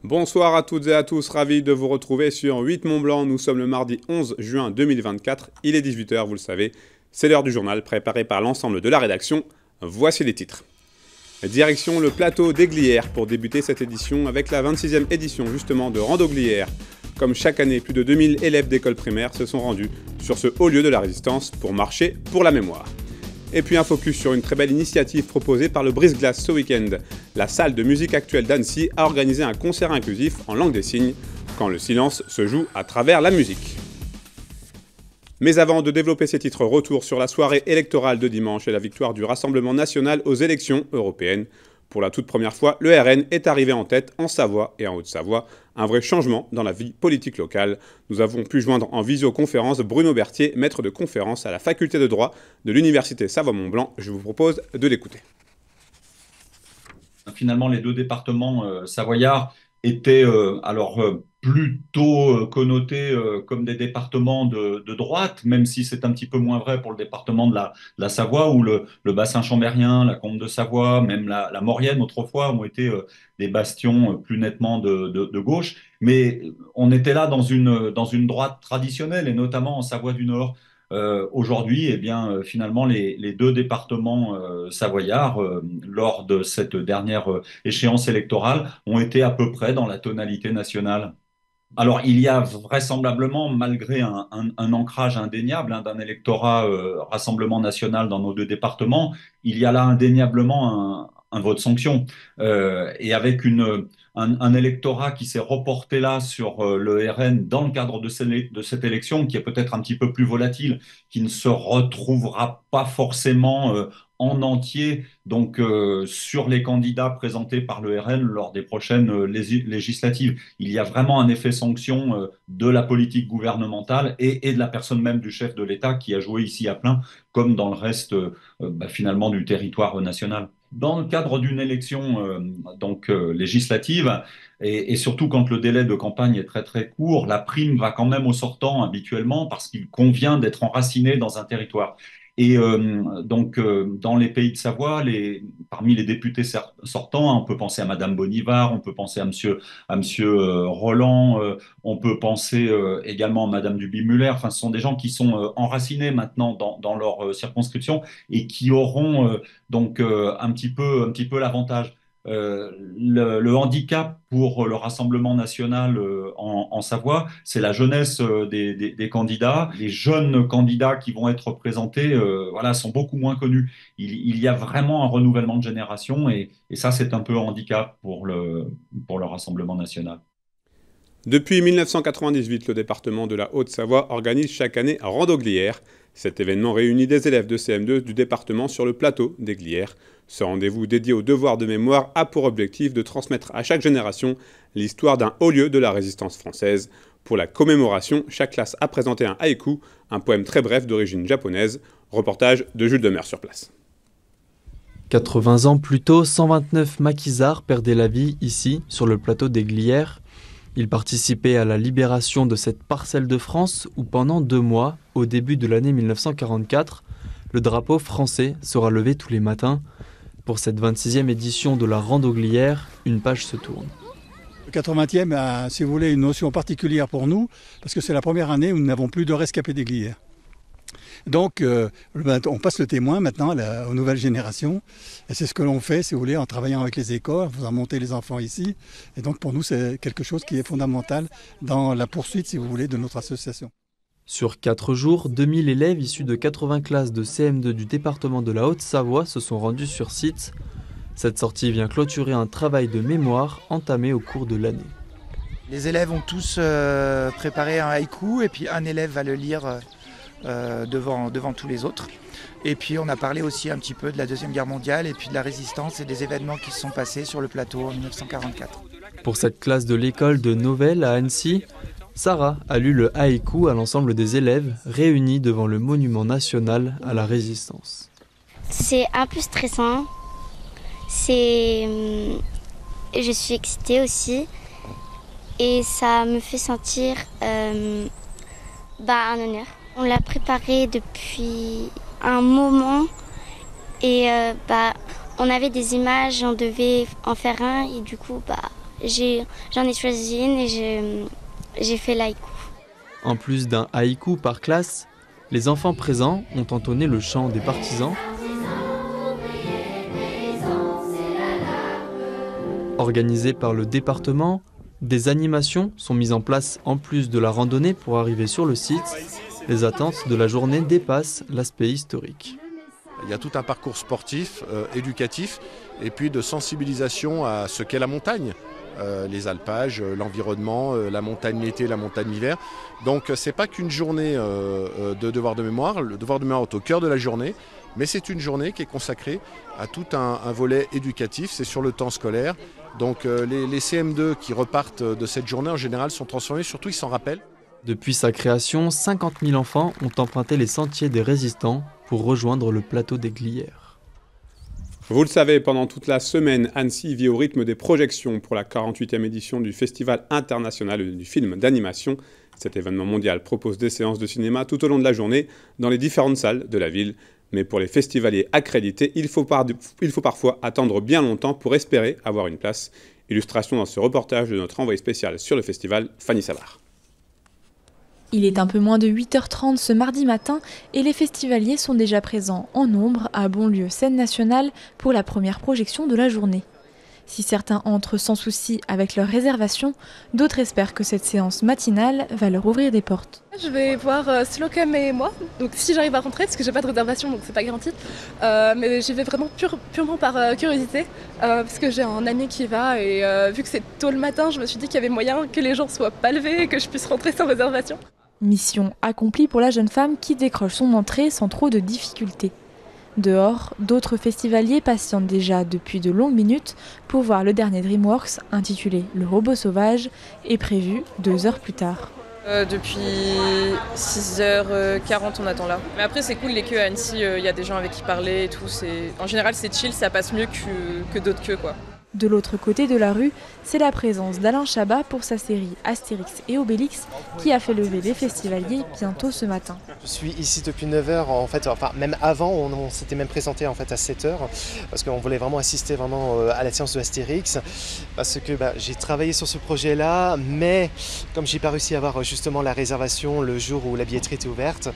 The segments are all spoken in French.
Bonsoir à toutes et à tous, ravi de vous retrouver sur 8 Mont Blanc. Nous sommes le mardi 11 juin 2024, il est 18 h, vous le savez. C'est l'heure du journal préparé par l'ensemble de la rédaction. Voici les titres. Direction le plateau des Glières pour débuter cette édition avec la 26e édition justement de Rando Glières. Comme chaque année, plus de 2000 élèves d'école primaire se sont rendus sur ce haut lieu de la résistance pour marcher pour la mémoire. Et puis un focus sur une très belle initiative proposée par le Brise-Glace ce week-end. La salle de musique actuelle d'Annecy a organisé un concert inclusif en langue des signes, quand le silence se joue à travers la musique. Mais avant de développer ces titres, retour sur la soirée électorale de dimanche et la victoire du Rassemblement national aux élections européennes. Pour la toute première fois, le RN est arrivé en tête en Savoie et en Haute-Savoie. Un vrai changement dans la vie politique locale. Nous avons pu joindre en visioconférence Bruno Berthier, maître de conférence à la faculté de droit de l'université Savoie-Mont-Blanc. Je vous propose de l'écouter. Finalement, les deux départements savoyards étaient plutôt connotés comme des départements de droite, même si c'est un petit peu moins vrai pour le département de la Savoie, où le bassin chambérien, la Combe de Savoie, même la Maurienne autrefois ont été des bastions plus nettement de gauche. Mais on était là dans une droite traditionnelle, et notamment en Savoie du Nord. Aujourd'hui, eh bien, finalement, les deux départements savoyards, lors de cette dernière échéance électorale, ont été à peu près dans la tonalité nationale. Alors, il y a vraisemblablement, malgré un ancrage indéniable d'un électorat Rassemblement national dans nos deux départements, il y a là indéniablement un vote sanction. Et avec un électorat qui s'est reporté là sur le RN dans le cadre de cette élection, qui est peut-être un petit peu plus volatile, qui ne se retrouvera pas forcément en entier sur les candidats présentés par le RN lors des prochaines législatives. Il y a vraiment un effet sanction de la politique gouvernementale et de la personne même du chef de l'État qui a joué ici à plein, comme dans le reste finalement du territoire national. Dans le cadre d'une élection législative, et surtout quand le délai de campagne est très très court, la prime va quand même au sortant habituellement parce qu'il convient d'être enraciné dans un territoire. Et dans les pays de Savoie, parmi les députés sortants, on peut penser à Madame Bonivard, on peut penser à Monsieur Roland, on peut penser également à Madame Duby-Muller. Enfin, ce sont des gens qui sont enracinés maintenant dans leur circonscription et qui auront un petit peu l'avantage. Le handicap pour le Rassemblement national en Savoie, c'est la jeunesse des candidats. Les jeunes candidats qui vont être présentés sont beaucoup moins connus. Il y a vraiment un renouvellement de génération et ça, c'est un peu un handicap pour le Rassemblement national. Depuis 1998, le département de la Haute-Savoie organise chaque année Rando Glières. Cet événement réunit des élèves de CM2 du département sur le plateau des Glières. Ce rendez-vous dédié au devoir de mémoire a pour objectif de transmettre à chaque génération l'histoire d'un haut lieu de la résistance française. Pour la commémoration, chaque classe a présenté un haïku, un poème très bref d'origine japonaise. Reportage de Jules Demers sur place. 80 ans plus tôt, 129 maquisards perdaient la vie ici, sur le plateau des Glières. Ils participaient à la libération de cette parcelle de France où pendant 2 mois, au début de l'année 1944, le drapeau français sera levé tous les matins. Pour cette 26e édition de la Rando Glières, une page se tourne. Le 80e a, si vous voulez, une notion particulière pour nous, parce que c'est la première année où nous n'avons plus de rescapés des Glières. Donc, on passe le témoin maintenant aux nouvelles générations. Et c'est ce que l'on fait, si vous voulez, en travaillant avec les écoles, en faisant monter les enfants ici. Et donc, pour nous, c'est quelque chose qui est fondamental dans la poursuite, si vous voulez, de notre association. Sur 4 jours, 2000 élèves issus de 80 classes de CM2 du département de la Haute-Savoie se sont rendus sur site. Cette sortie vient clôturer un travail de mémoire entamé au cours de l'année. Les élèves ont tous préparé un haïku et puis un élève va le lire devant tous les autres. Et puis on a parlé aussi un petit peu de la Deuxième Guerre mondiale et puis de la résistance et des événements qui se sont passés sur le plateau en 1944. Pour cette classe de l'école de Novelle à Annecy, Sarah a lu le haïku à l'ensemble des élèves réunis devant le monument national à la résistance. C'est un peu stressant. Je suis excitée aussi. Et ça me fait sentir un honneur. On l'a préparé depuis un moment et on avait des images, on devait en faire un et du coup j'en ai choisi une et j'ai fait l'haïku. En plus d'un haïku par classe, les enfants présents ont entonné le chant des partisans. Organisé par le département, des animations sont mises en place en plus de la randonnée pour arriver sur le site. Les attentes de la journée dépassent l'aspect historique. Il y a tout un parcours sportif, éducatif et puis de sensibilisation à ce qu'est la montagne. Les alpages, l'environnement, la montagne l'été, la montagne l'hiver. Donc c'est pas qu'une journée de devoir de mémoire. Le devoir de mémoire est au cœur de la journée, mais c'est une journée qui est consacrée à tout un volet éducatif. C'est sur le temps scolaire. Donc les CM2 qui repartent de cette journée en général sont transformés, surtout ils s'en rappellent. Depuis sa création, 50 000 enfants ont emprunté les sentiers des résistants pour rejoindre le plateau des Glières. Vous le savez, pendant toute la semaine, Annecy vit au rythme des projections pour la 48e édition du Festival international du film d'animation. Cet événement mondial propose des séances de cinéma tout au long de la journée dans les différentes salles de la ville. Mais pour les festivaliers accrédités, il faut parfois attendre bien longtemps pour espérer avoir une place. Illustration dans ce reportage de notre envoyé spécial sur le festival, Fanny Savard. Il est un peu moins de 8h30 ce mardi matin et les festivaliers sont déjà présents en nombre à Bonlieu Scène Nationale pour la première projection de la journée. Si certains entrent sans souci avec leur réservation, d'autres espèrent que cette séance matinale va leur ouvrir des portes. Je vais voir Slocum et moi, donc si j'arrive à rentrer, parce que j'ai pas de réservation donc c'est pas garanti, mais j'y vais vraiment purement par curiosité, parce que j'ai un ami qui va et vu que c'est tôt le matin, je me suis dit qu'il y avait moyen que les gens soient pas levés et que je puisse rentrer sans réservation. Mission accomplie pour la jeune femme qui décroche son entrée sans trop de difficultés. Dehors, d'autres festivaliers patientent déjà depuis de longues minutes pour voir le dernier DreamWorks intitulé Le Robot Sauvage et prévu 2 heures plus tard. Depuis 6h40 on attend là. Mais après c'est cool les queues à Annecy, il y a des gens avec qui parler et tout. En général c'est chill, ça passe mieux que d'autres queues quoi. De l'autre côté de la rue, c'est la présence d'Alain Chabat pour sa série Astérix et Obélix qui a fait lever les festivaliers bientôt ce matin. Je suis ici depuis 9h en fait, enfin même avant, on s'était même présenté en fait à 7h parce qu'on voulait vraiment assister à la séance de Astérix parce que j'ai travaillé sur ce projet-là, mais comme j'ai pas réussi à avoir justement la réservation le jour où la billetterie était ouverte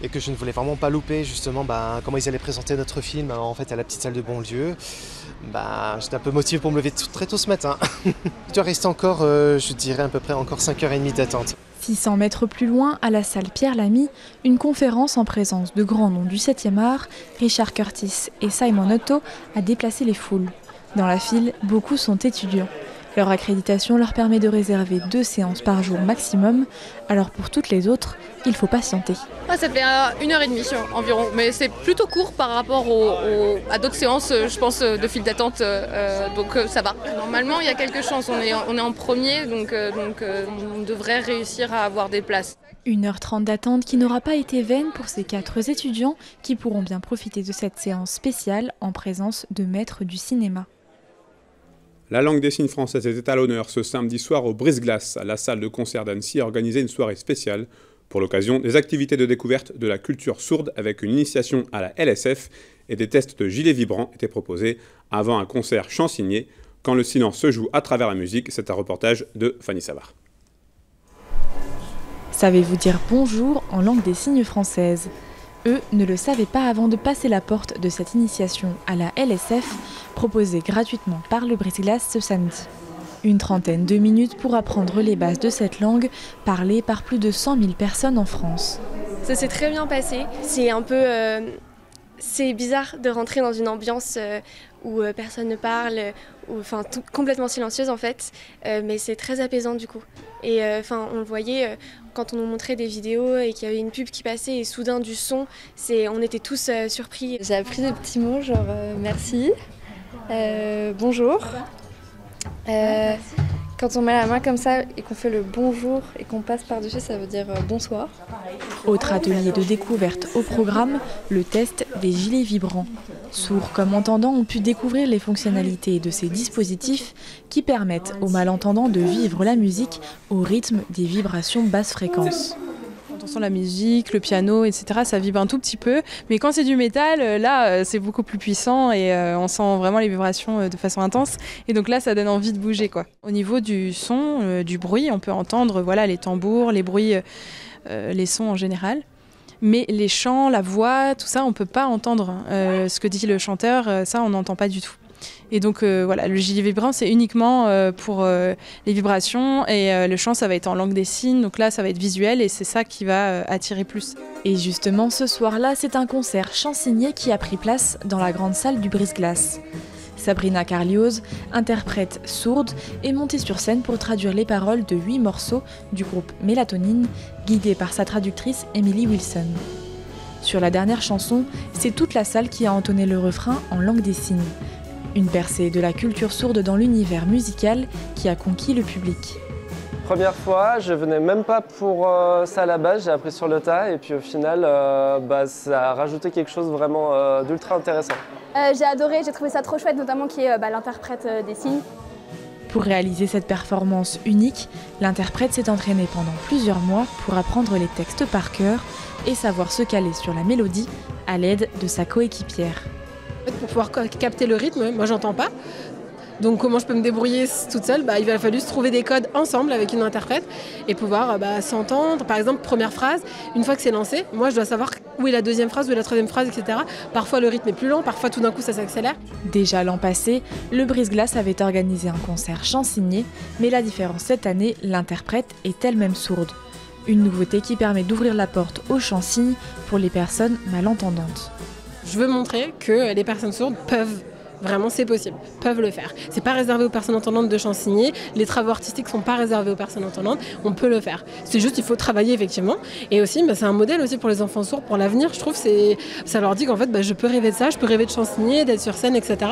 et que je ne voulais vraiment pas louper justement comment ils allaient présenter notre film en fait à la petite salle de Bonlieu. J'étais un peu motivé pour me lever très tôt ce matin. Il doit rester encore, je dirais à peu près encore 5h30 d'attente. 600 mètres plus loin, à la salle Pierre Lamy, une conférence en présence de grands noms du 7e art, Richard Curtis et Simon Otto, a déplacé les foules. Dans la file, beaucoup sont étudiants. Leur accréditation leur permet de réserver 2 séances par jour maximum, alors pour toutes les autres, il faut patienter. Ça fait 1h30 environ, mais c'est plutôt court par rapport à d'autres séances, je pense, de file d'attente, donc ça va. Normalement, il y a quelques chances, on est en premier, donc on devrait réussir à avoir des places. 1h30 d'attente qui n'aura pas été vaine pour ces 4 étudiants qui pourront bien profiter de cette séance spéciale en présence de maîtres du cinéma. La langue des signes française était à l'honneur ce samedi soir au Brise-Glace. La salle de concert d'Annecy a organisé une soirée spéciale. Pour l'occasion, des activités de découverte de la culture sourde avec une initiation à la LSF et des tests de gilets vibrants étaient proposés avant un concert chant signé. Quand le silence se joue à travers la musique, c'est un reportage de Fanny Savard. Savez-vous dire bonjour en langue des signes française ? Eux ne le savaient pas avant de passer la porte de cette initiation à la LSF, proposée gratuitement par le Brise-Glace ce samedi. Une trentaine de minutes pour apprendre les bases de cette langue, parlée par plus de 100 000 personnes en France. Ça s'est très bien passé. C'est un peu... c'est bizarre de rentrer dans une ambiance où personne ne parle, complètement silencieuse en fait, mais c'est très apaisant du coup. Et on le voyait quand on nous montrait des vidéos et qu'il y avait une pub qui passait et soudain du son, on était tous surpris. J'ai appris des petits mots genre merci, bonjour. Quand on met la main comme ça et qu'on fait le bonjour et qu'on passe par-dessus, ça veut dire bonsoir. Autre atelier de découverte au programme, le test des gilets vibrants. Sourds comme entendants ont pu découvrir les fonctionnalités de ces dispositifs qui permettent aux malentendants de vivre la musique au rythme des vibrations basse fréquence. sent la musique, le piano, etc. Ça vibre un tout petit peu. Mais quand c'est du métal, là, c'est beaucoup plus puissant et on sent vraiment les vibrations de façon intense. Et donc là, ça donne envie de bouger, quoi. Au niveau du son, du bruit, on peut entendre les tambours, les bruits, les sons en général. Mais les chants, la voix, tout ça, on ne peut pas entendre. Ce que dit le chanteur, ça, on n'entend pas du tout. Et donc le gilet vibrant, c'est uniquement pour les vibrations et le chant, ça va être en langue des signes. Donc là, ça va être visuel et c'est ça qui va attirer plus. Et justement, ce soir-là, c'est un concert chansigné qui a pris place dans la grande salle du Brise-Glace. Sabrina Carlioz, interprète sourde, est montée sur scène pour traduire les paroles de 8 morceaux du groupe Mélatonine, guidée par sa traductrice Emily Wilson. Sur la dernière chanson, c'est toute la salle qui a entonné le refrain en langue des signes. Une percée de la culture sourde dans l'univers musical qui a conquis le public. Première fois, je venais même pas pour ça à la base, j'ai appris sur le tas et puis au final, ça a rajouté quelque chose vraiment d'ultra intéressant. J'ai adoré, j'ai trouvé ça trop chouette, notamment qui est l'interprète des signes. Pour réaliser cette performance unique, l'interprète s'est entraîné pendant plusieurs mois pour apprendre les textes par cœur et savoir se caler sur la mélodie à l'aide de sa coéquipière. Pour pouvoir capter le rythme, moi j'entends pas. Donc comment je peux me débrouiller toute seule ? Il a fallu se trouver des codes ensemble avec une interprète et pouvoir s'entendre. Par exemple, première phrase, une fois que c'est lancé, moi je dois savoir où est la deuxième phrase, où est la troisième phrase, etc. Parfois le rythme est plus lent, parfois tout d'un coup ça s'accélère. Déjà l'an passé, le Brise-Glace avait organisé un concert chansigné, mais la différence cette année, l'interprète est elle-même sourde. Une nouveauté qui permet d'ouvrir la porte au chant-signe pour les personnes malentendantes. Je veux montrer que les personnes sourdes peuvent, vraiment c'est possible, peuvent le faire. C'est pas réservé aux personnes entendantes de chansigner, les travaux artistiques sont pas réservés aux personnes entendantes, on peut le faire. C'est juste il faut travailler effectivement. Et aussi c'est un modèle aussi pour les enfants sourds pour l'avenir, je trouve, ça leur dit qu'en fait je peux rêver de ça, je peux rêver de chansigner, d'être sur scène, etc.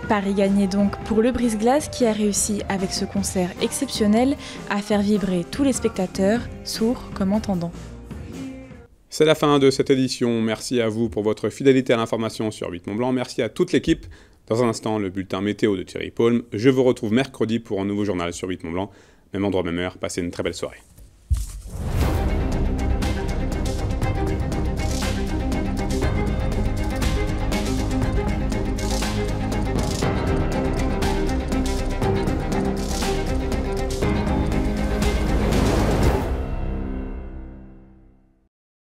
Paris gagné donc pour le Brise-Glace qui a réussi avec ce concert exceptionnel à faire vibrer tous les spectateurs, sourds comme entendants. C'est la fin de cette édition. Merci à vous pour votre fidélité à l'information sur 8 Mont Blanc. Merci à toute l'équipe. Dans un instant, le bulletin météo de Thierry Paulme. Je vous retrouve mercredi pour un nouveau journal sur 8 Mont Blanc. Même endroit, même heure. Passez une très belle soirée.